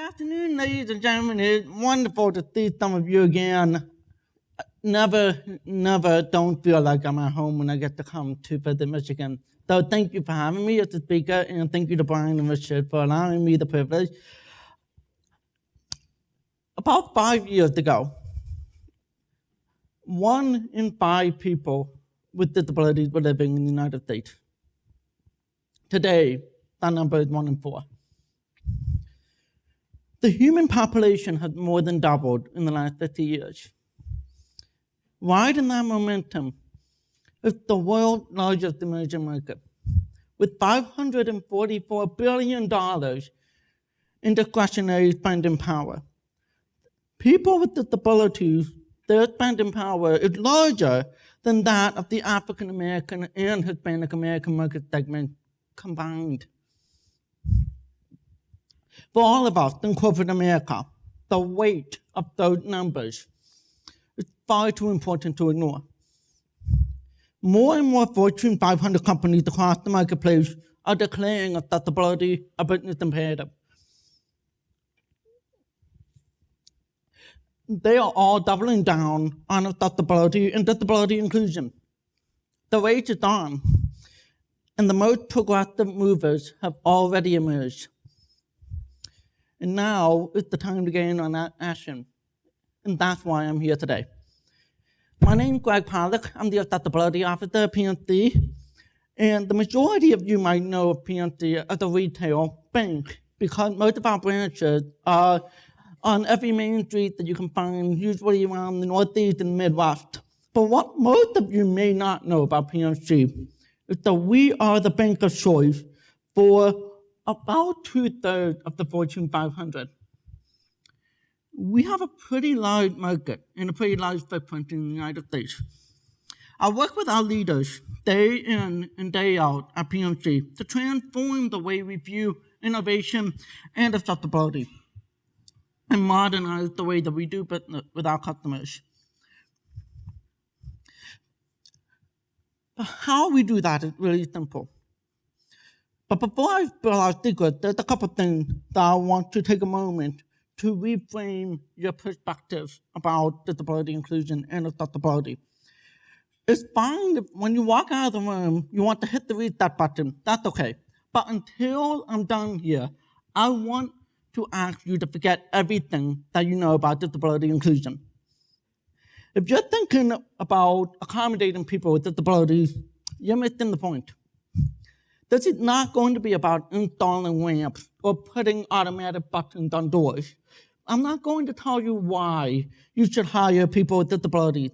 afternoon, ladies and gentlemen. It's wonderful to see some of you again. Never don't feel like I'm at home when I get to come to visit Michigan. So thank you for having me as a speaker, and thank you to Brian and Richard for allowing me the privilege. About 5 years ago, 1 in 5 people with disabilities were living in the United States. Today, that number is 1 in 4. The human population has more than doubled in the last 50 years. Riding that momentum is the world's largest emerging market, with $544 billion in discretionary spending power. People with disabilities, their spending power is larger than that of the African American and Hispanic American market segment combined. For all of us in corporate America, the weight of those numbers is far too important to ignore. More and more Fortune 500 companies across the marketplace are declaring accessibility a business imperative. They are all doubling down on accessibility and disability inclusion. The race is on, and the most progressive movers have already emerged. And now is the time to get in on that action, and that's why I'm here today. My name is Greg Pollock. I'm the Accessibility Officer at PNC, and the majority of you might know of PNC as a retail bank because most of our branches are on every main street that you can find, usually around the Northeast and Midwest. But what most of you may not know about PNC is that we are the bank of choice for about 2/3 of the Fortune 500. We have a pretty large market and a pretty large footprint in the United States. I work with our leaders day in and day out at PNC to transform the way we view innovation and accessibility and modernize the way that we do business with our customers. But how we do that is really simple. But before I spill our secret, there's a couple things that I want to take a moment to reframe your perspective about disability inclusion and accessibility. It's fine if when you walk out of the room, you want to hit the reset button. That's okay. But until I'm done here, I want to ask you to forget everything that you know about disability inclusion. If you're thinking about accommodating people with disabilities, you're missing the point. This is not going to be about installing ramps or putting automatic buttons on doors. I'm not going to tell you why you should hire people with disabilities.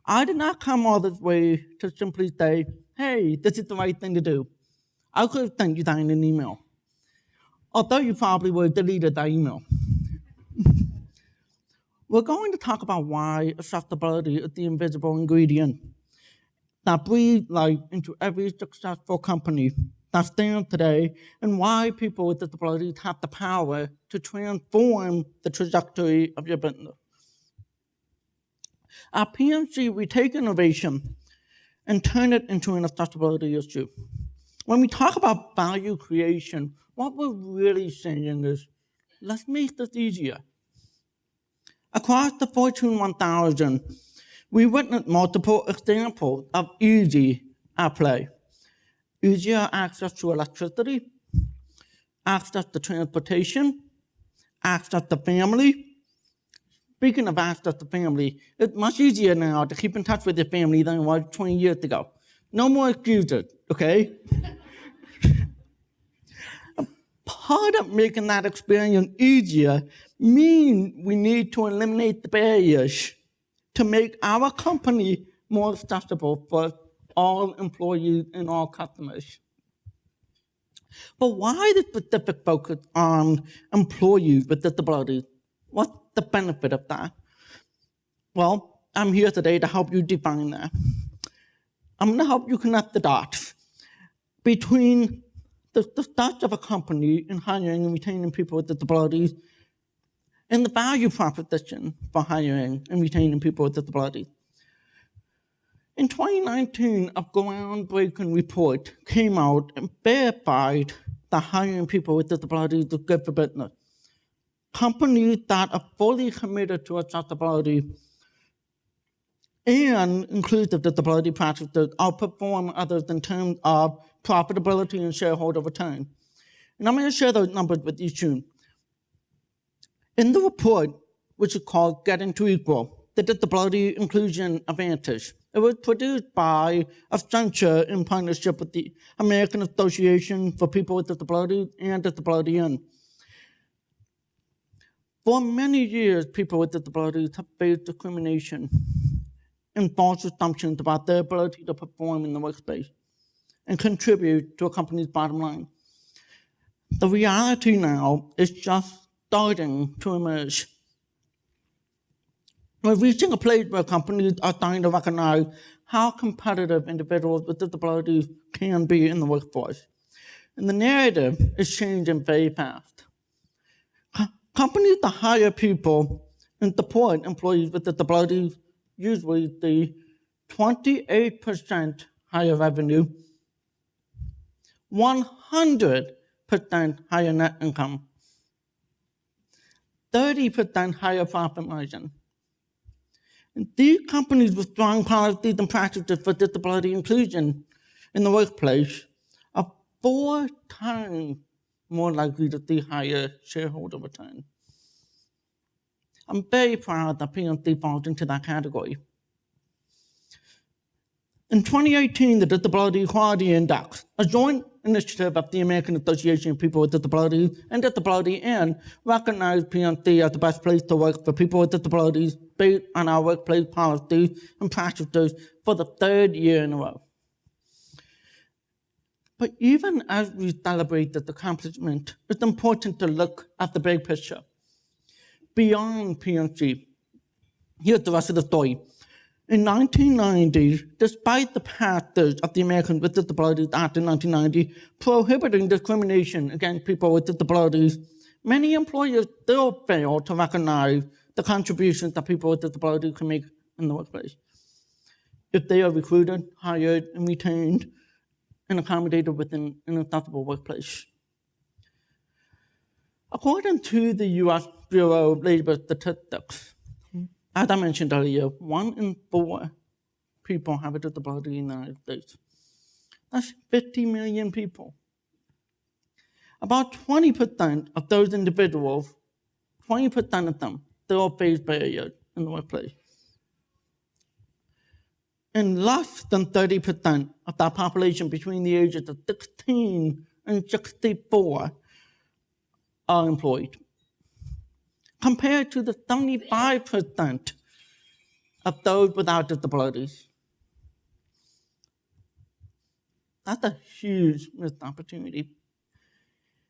I did not come all this way to simply say, hey, this is the right thing to do. I could have sent you that in an email. Although you probably would have deleted that email. We're going to talk about why accessibility is the invisible ingredient that breathes life into every successful company that stands today, and why people with disabilities have the power to transform the trajectory of your business. At PNC, we take innovation and turn it into an accessibility issue. When we talk about value creation, what we're really saying is, let's make this easier. Across the Fortune 1000, we witnessed multiple examples of easy at play. Easier access to electricity, access to transportation, access to family. Speaking of access to family, it's much easier now to keep in touch with your family than it was 20 years ago. No more excuses, okay? Part of making that experience easier means we need to eliminate the barriers to make our company more accessible for all employees and all customers. But why the specific focus on employees with disabilities? What's the benefit of that? Well, I'm here today to help you define that. I'm going to help you connect the dots between the start of a company in hiring and retaining people with disabilities and the value proposition for hiring and retaining people with disabilities. In 2019, a groundbreaking report came out and verified that hiring people with disabilities is good for business. companies that are fully committed to accessibility and inclusive disability practices outperform others in terms of profitability and shareholder return. And I'm going to share those numbers with you soon. In the report, which is called Getting to Equal, the Disability Inclusion Advantage, it was produced by Accenture in partnership with the American Association for People with Disabilities and Disability In. For many years, people with disabilities have faced discrimination and false assumptions about their ability to perform in the workspace and contribute to a company's bottom line. The reality now is just starting to emerge. We're reaching a place where companies are starting to recognize how competitive individuals with disabilities can be in the workforce. And the narrative is changing very fast. Companies that hire people and support employees with disabilities usually see 28% higher revenue, 100% higher net income, 30% higher profit margin. And these companies with strong policies and practices for disability inclusion in the workplace are 4 times more likely to see higher shareholder return. I'm very proud that PNC falls into that category. In 2018, the Disability Equality Index, a joint initiative of the American Association of People with Disabilities and Disability In, recognized PNC as the best place to work for people with disabilities based on our workplace policies and practices for the 3rd year in a row. But even as we celebrate this accomplishment, it's important to look at the big picture. Beyond PNC, here's the rest of the story. In 1990, despite the passage of the Americans with Disabilities Act in 1990, prohibiting discrimination against people with disabilities, many employers still fail to recognize the contributions that people with disabilities can make in the workplace. If they are recruited, hired, and retained, and accommodated within an accessible workplace. According to the U.S. Bureau of Labor Statistics, as I mentioned earlier, 1 in 4 people have a disability in the United States. That's 50 million people. About 20% of those individuals, 20% of them, still face barriers in the workplace. And less than 30% of that population between the ages of 16 and 64 are employed, compared to the 75% of those without disabilities. That's a huge missed opportunity.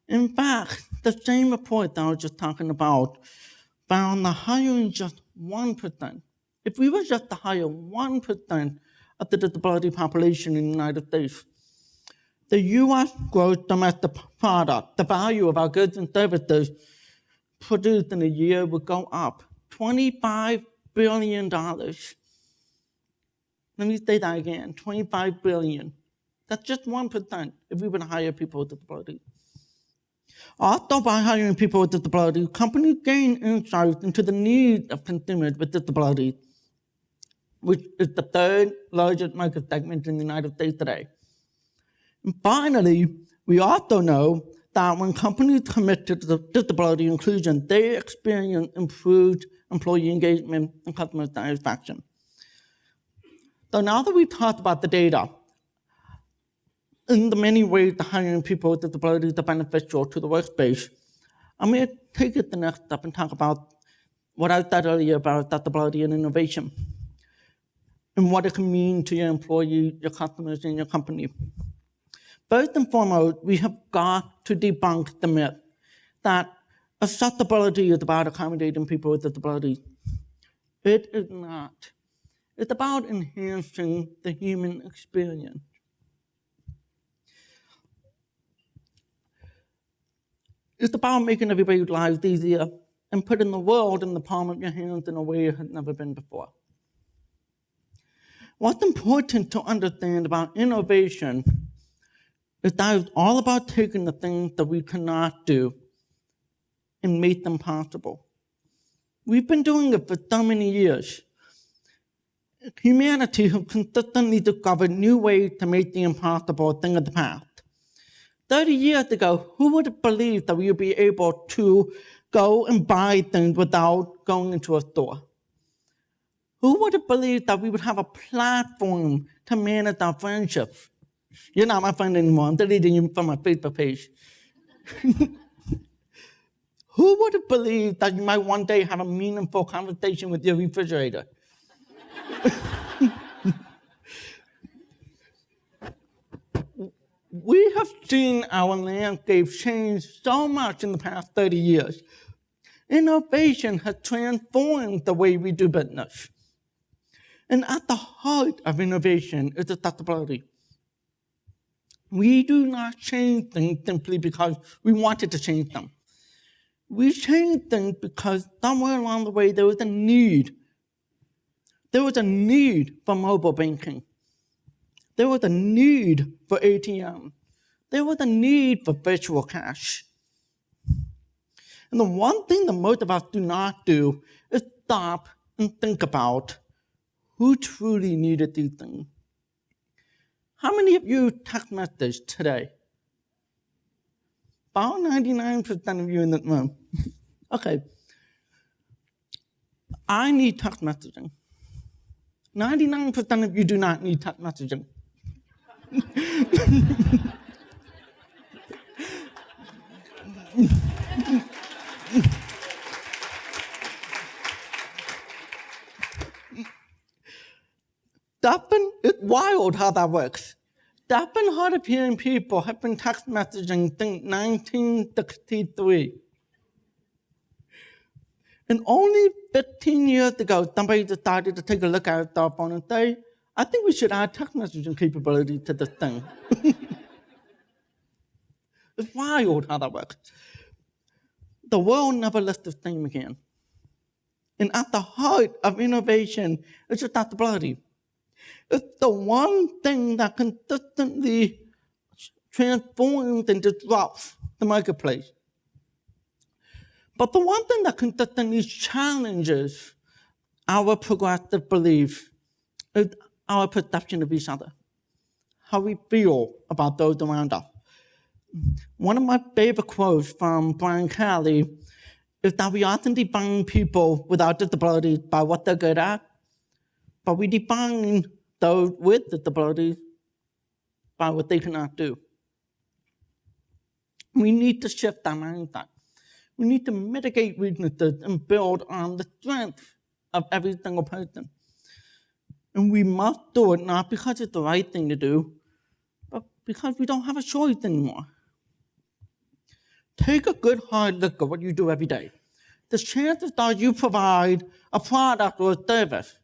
In fact, the same report that I was just talking about found that hiring just 1%, if we were just to hire 1% of the disability population in the United States, the U.S. gross domestic product, the value of our goods and services produced in a year would go up $25 billion. Let me say that again, $25 billion. That's just 1% if we were to hire people with disabilities. Also, by hiring people with disabilities, companies gain insights into the needs of consumers with disabilities, which is the 3rd largest market segment in the United States today. And finally, we also know that when companies commit to disability inclusion, they experience improved employee engagement and customer satisfaction. So now that we've talked about the data, in the many ways that hiring people with disabilities are beneficial to the workspace, I'm going to take it the next step and talk about what I said earlier about disability and innovation, and what it can mean to your employees, your customers, and your company. First and foremost, we have got to debunk the myth that accessibility is about accommodating people with disabilities. It is not. It's about enhancing the human experience. It's about making everybody's lives easier and putting the world in the palm of your hands in a way it has never been before. What's important to understand about innovation is that it's all about taking the things that we cannot do and made them possible. We've been doing it for so many years. Humanity has consistently discovered new ways to make the impossible a thing of the past. 30 years ago, who would have believed that we would be able to go and buy things without going into a store? Who would have believed that we would have a platform to manage our friendships? You're not my friend anymore. I'm deleting you from my Facebook page. Who would have believed that you might one day have a meaningful conversation with your refrigerator? We have seen our landscape change so much in the past 30 years. Innovation has transformed the way we do business. And at the heart of innovation is accessibility. We do not change things simply because we wanted to change them. We change things because somewhere along the way there was a need. There was a need for mobile banking. There was a need for ATM. There was a need for virtual cash. And the one thing that most of us do not do is stop and think about who truly needed these things. How many of you text messaged today? About 99% of you in the room. Okay. I need text messaging. 99% of you do not need text messaging. It's wild how that works. Deaf and hard of hearing people have been text messaging since 1963. And only 15 years ago, somebody decided to take a look at our phone and say, I think we should add text messaging capability to this thing. It's wild how that works. The world never lets the same again. And at the heart of innovation is adaptability. It's the one thing that consistently transforms and disrupts the marketplace. But the one thing that consistently challenges our progressive belief is our perception of each other, how we feel about those around us. One of my favorite quotes from Brian Kelly is that we often define people without disabilities by what they're good at, but we define those with disabilities by what they cannot do. We need to shift our mindset. We need to mitigate weaknesses and build on the strength of every single person. And we must do it not because it's the right thing to do, but because we don't have a choice anymore. Take a good hard look at what you do every day. The chances are you provide a product or a service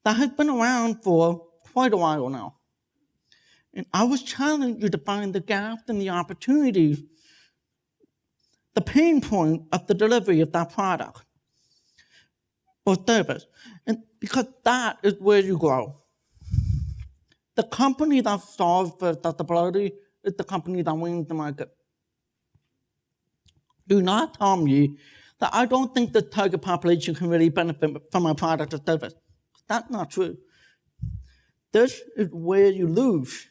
that has been around for quite a while now. And I was challenging you to find the gaps and the opportunities, the pain point of the delivery of that product or service. And because that is where you grow. The company that solves for accessibility is the company that wins the market. Do not tell me that I don't think the target population can really benefit from my product or service. That's not true. This is where you lose.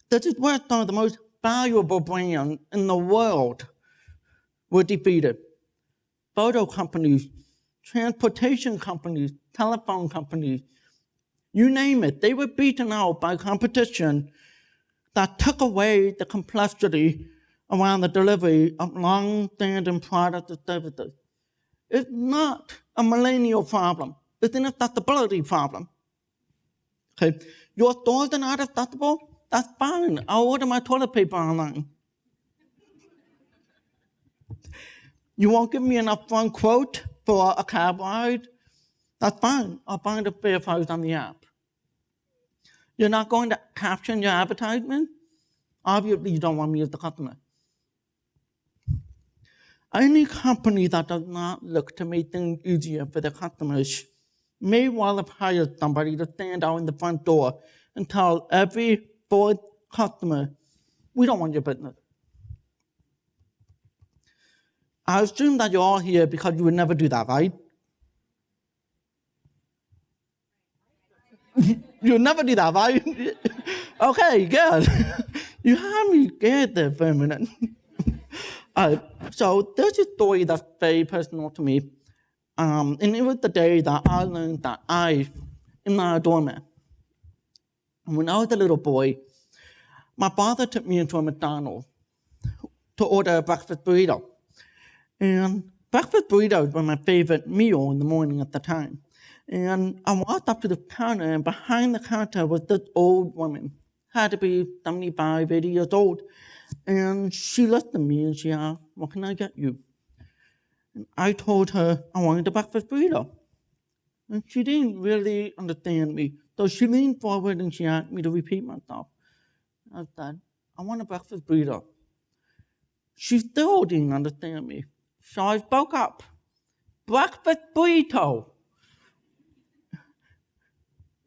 This is where some of the most valuable brands in the world were defeated. Photo companies, transportation companies, telephone companies, you name it, they were beaten out by competition that took away the complexity around the delivery of long-standing products and services. It's not a millennial problem. It's an accessibility problem. Okay, your stores are not accessible? That's fine. I'll order my toilet paper online. You won't give me an upfront quote for a cab ride? That's fine. I'll find a fair price on the app. You're not going to caption your advertisement? Obviously, you don't want me as the customer. Any company that does not look to make things easier for their customers may well have hired somebody to stand out in the front door and tell every fourth customer, we don't want your business. I assume that you're all here because you would never do that, right? You would never do that, right? Okay, good. You had me scared there for a minute. So there's a story that's very personal to me. And it was the day that I learned that I am not a doorman. And when I was a little boy, my father took me into a McDonald's to order a breakfast burrito. And breakfast burritos were my favorite meal in the morning at the time. And I walked up to the counter, and behind the counter was this old woman, had to be 75, 80 years old. And she looked at me and she asked, "What can I get you?" And I told her I wanted a breakfast burrito. And she didn't really understand me. So she leaned forward and she asked me to repeat myself. I said, "I want a breakfast burrito." She still didn't understand me. So I spoke up. "Breakfast burrito."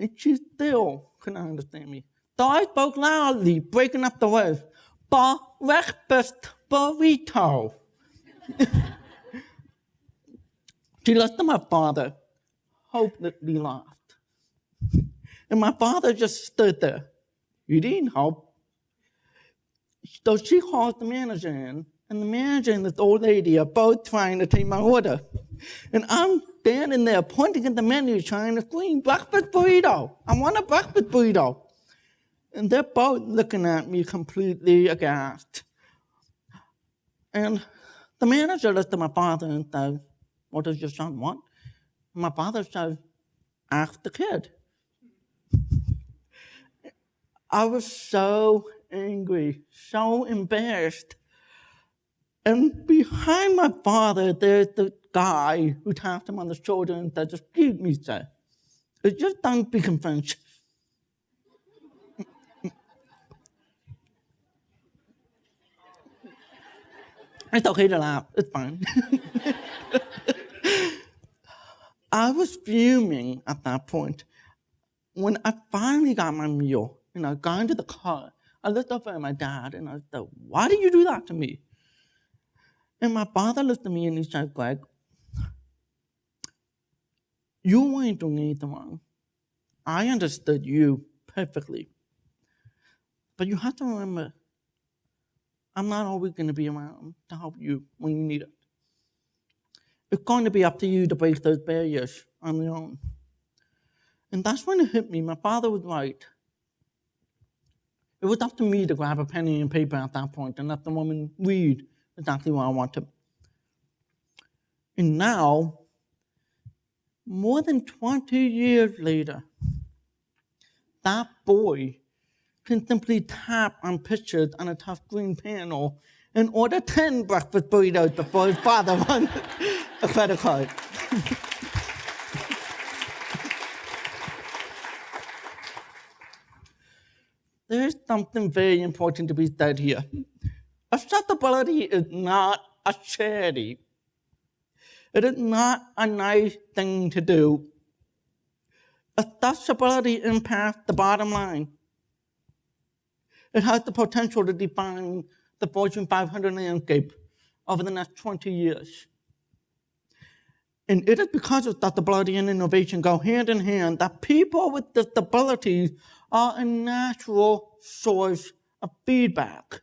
And she still couldn't understand me. So I spoke loudly, breaking up the words. "Breakfast burrito." She looked at my father, hopelessly laughed. And my father just stood there. He didn't help. So she called the manager in, and the manager and this old lady are both trying to take my order. And I'm standing there pointing at the menu trying to scream, "Breakfast burrito. I want a breakfast burrito." And they're both looking at me completely aghast. And the manager looked at my father and said, "What does your son want?" And my father said, "Ask the kid." I was so angry, so embarrassed. And behind my father, there's the guy who tapped him on the shoulder and said, "Excuse me, sir. Just don't speak in French." It's okay to laugh. It's fine. I was fuming at that point. When I finally got my meal and I got into the car, I looked up at my dad and I said, "Why did you do that to me?" And my father looked at me and he said, "Greg, you weren't doing anything wrong. I understood you perfectly. But you have to remember, I'm not always going to be around to help you when you need it. It's going to be up to you to break those barriers on your own." And that's when it hit me. My father was right. It was up to me to grab a pen and paper at that point and let the woman read exactly what I wanted. And now, more than 20 years later, that boy can simply tap on pictures on a touchscreen panel and order 10 breakfast burritos before his father wants a credit card. There's something very important to be said here. Accessibility is not a charity. It is not a nice thing to do. Accessibility impacts the bottom line. It has the potential to define the Fortune 500 landscape over the next 20 years. And it is because accessibility and innovation go hand in hand that people with disabilities are a natural source of feedback.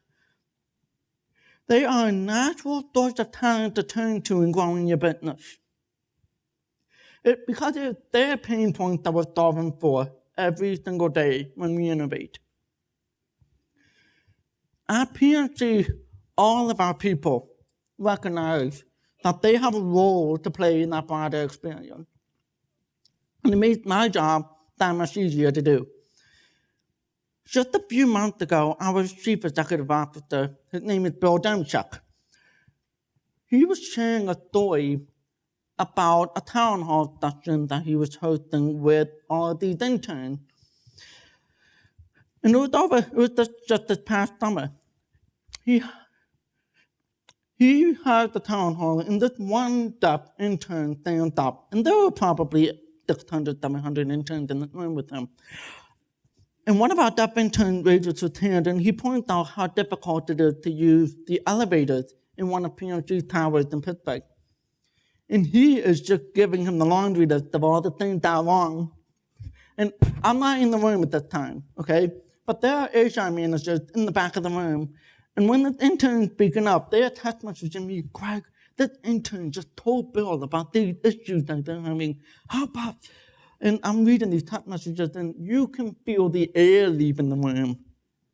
They are a natural source of talent to turn to in growing your business. Because it's their pain points that we're solving for every single day when we innovate. At PNC, all of our people recognize that they have a role to play in that broader experience. And it makes my job that much easier to do. Just a few months ago, our chief executive officer, his name is Bill Demchuk, he was sharing a story about a town hall session that he was hosting with all of these interns. And it was just this past summer. He had the town hall, and this one deaf intern stands up, and there were probably 600, 700 interns in the room with him. And one of our deaf interns raises his hand, and he points out how difficult it is to use the elevators in one of PNC's towers in Pittsburgh. And he is just giving him the laundry list of all the things that are wrong. And I'm not in the room at that time, okay? But there are HR managers in the back of the room. And when the intern's speaking up, they are text messaging me, Greg, this intern just told Bill about these issues that they're having. How about? And I'm reading these text messages, and you can feel the air leaving the room.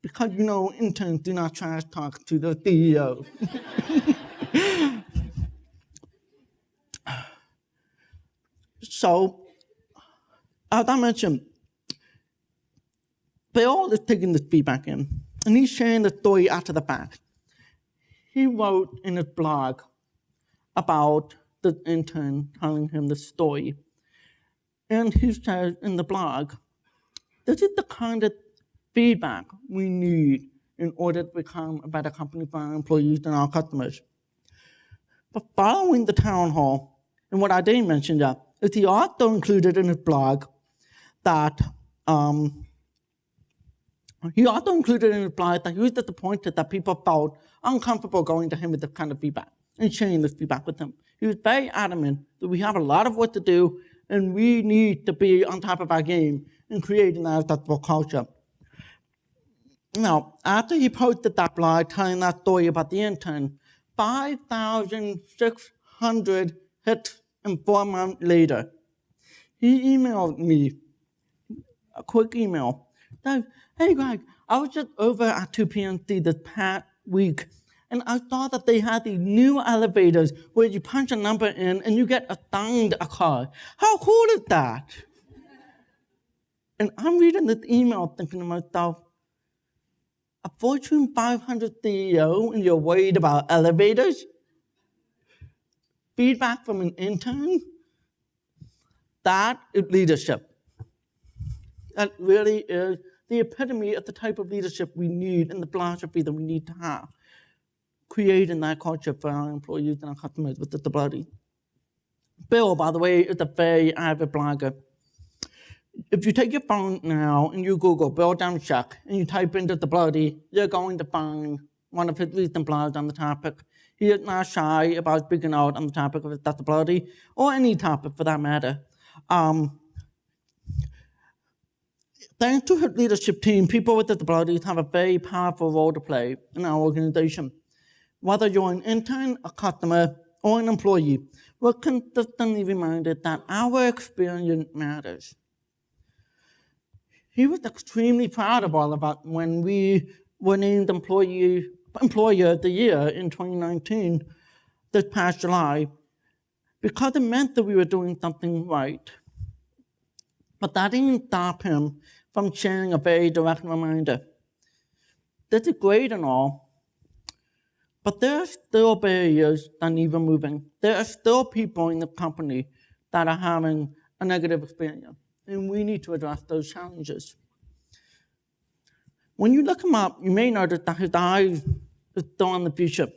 Because, interns do not trash talk to the CEO. So, as I mentioned, Bill is taking this feedback in, and he's sharing the story after the fact. He wrote in his blog about the intern telling him the story. And he says in the blog, this is the kind of feedback we need in order to become a better company for our employees and our customers. But following the town hall, and what I didn't mention yet, is he also included in his blog that he was disappointed that people felt uncomfortable going to him with this kind of feedback and sharing this feedback with him. He was very adamant that we have a lot of work to do and we need to be on top of our game in creating that acceptable culture. Now, after he posted that blog telling that story about the intern, 5,600 hits in 4 months later, he emailed me a quick email. Hey, Greg, I was just over at 2PNC this past week, and I saw that they had these new elevators where you punch a number in and you get assigned a car. How cool is that? And I'm reading this email thinking to myself, a Fortune 500 CEO and you're worried about elevators? Feedback from an intern? That is leadership. That really is the epitome of the type of leadership we need and the philosophy that we need to have, creating that culture for our employees and our customers with disabilities. Bill, by the way, is a very avid blogger. If you take your phone now and you Google Bill Demchuk and you type in disability, you're going to find one of his recent blogs on the topic. He is not shy about speaking out on the topic of disability or any topic for that matter. Thanks to his leadership team, people with disabilities have a very powerful role to play in our organization. Whether you're an intern, a customer, or an employee, we're consistently reminded that our experience matters. He was extremely proud of all of us when we were named Employer of the Year in 2019, this past July, because it meant that we were doing something right. But that didn't stop him from sharing a very direct reminder. This is great and all, but there are still barriers that need removing. There are still people in the company that are having a negative experience, and we need to address those challenges. When you look him up, you may notice that his eyes are still on the future.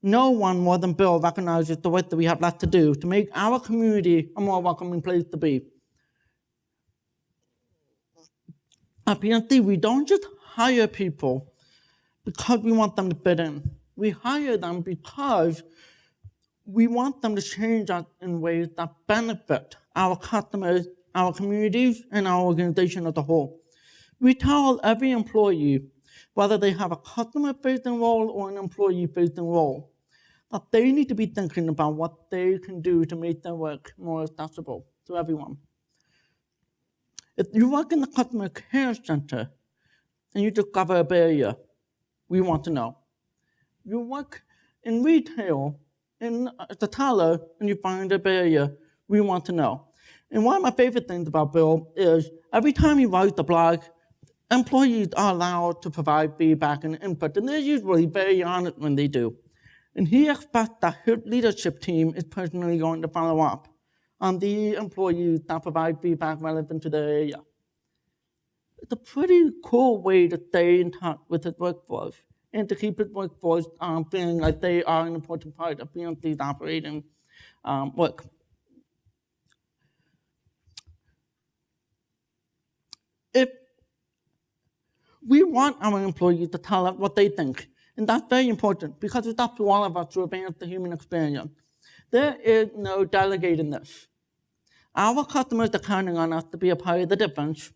No one more than Bill recognizes the work that we have left to do to make our community a more welcoming place to be. At PNC, we don't just hire people because we want them to fit in. We hire them because we want them to change us in ways that benefit our customers, our communities, and our organization as a whole. We tell every employee, whether they have a customer-facing role or an employee-facing role, that they need to be thinking about what they can do to make their work more accessible to everyone. If you work in the customer care center and you discover a barrier, we want to know. You work in retail, in the teller, and you find a barrier, we want to know. And one of my favorite things about Bill is every time he writes a blog, employees are allowed to provide feedback and input, and they're usually very honest when they do. And he expects that his leadership team is personally going to follow up on the employees that provide feedback relevant to their area. It's a pretty cool way to stay in touch with his workforce and to keep his workforce feeling like they are an important part of PNC's operating work. If we want our employees to tell us what they think And that's very important because it's up to all of us to advance the human experience. There is no delegating this. Our customers are counting on us to be a part of the difference,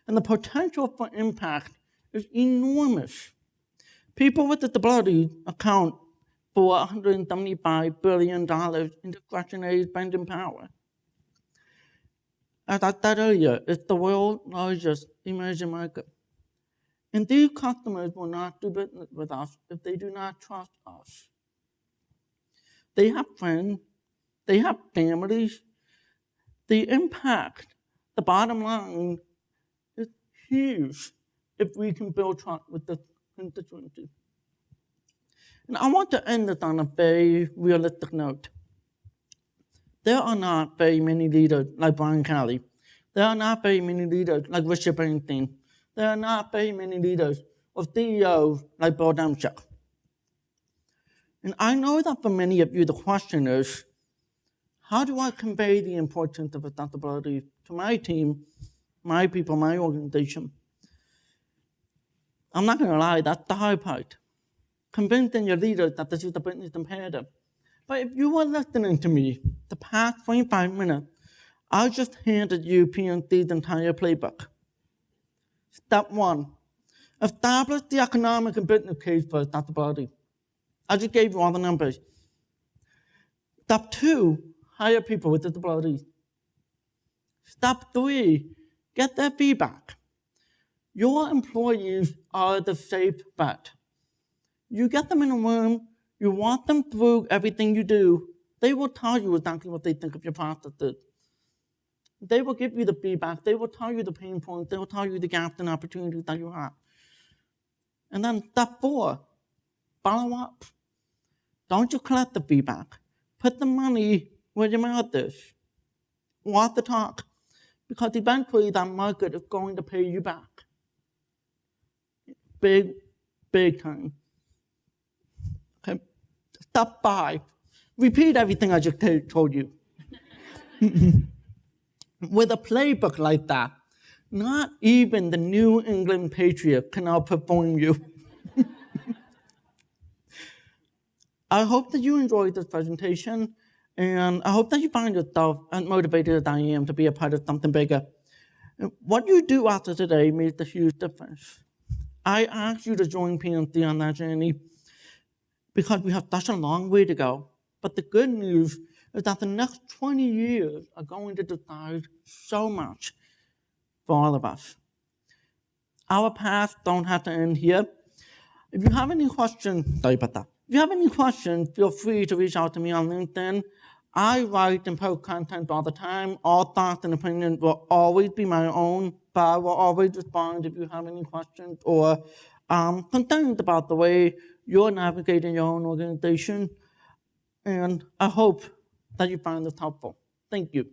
and the potential for impact is enormous. People with disabilities account for $175 billion in discretionary spending power. As I said earlier, it's the world's largest emerging market. And these customers will not do business with us if they do not trust us. They have friends, they have families. The impact, the bottom line, is huge if we can build trust with the constituency. And I want to end this on a very realistic note. There are not very many leaders like Brian Kelly. There are not very many leaders like Richard Bernstein. There are not very many leaders or CEOs like Bill Demchak. And I know that for many of you, the question is, how do I convey the importance of accessibility to my team, my people, my organization? I'm not going to lie, that's the hard part. Convincing your leaders that this is the business imperative. But if you were listening to me the past 25 minutes, I just handed you PNC's entire playbook. Step 1, establish the economic and business case for accessibility. I just gave you all the numbers. Step 2, hire people with disabilities. Step 3, get their feedback. Your employees are the safe bet. You get them in a room, you walk them through everything you do, they will tell you exactly what they think of your processes. They will give you the feedback, they will tell you the pain points, they will tell you the gaps and opportunities that you have. And then step 4, follow up. Don't just collect the feedback. Put the money where your mouth is. Walk the talk. Because eventually that market is going to pay you back. Big, big time. Okay. Step 5. Repeat everything I just told you. With a playbook like that, not even the New England Patriot can outperform you. I hope that you enjoyed this presentation, and I hope that you find yourself as motivated as I am to be a part of something bigger. What you do after today makes a huge difference. I ask you to join PNC on that journey because we have such a long way to go. But the good news is that the next 20 years are going to decide so much for all of us. Our paths don't have to end here. If you have any questions, sorry about that. If you have any questions, feel free to reach out to me on LinkedIn. I write and post content all the time. All thoughts and opinions will always be my own, but I will always respond if you have any questions or concerns about the way you're navigating your own organization. And I hope that you find this helpful. Thank you.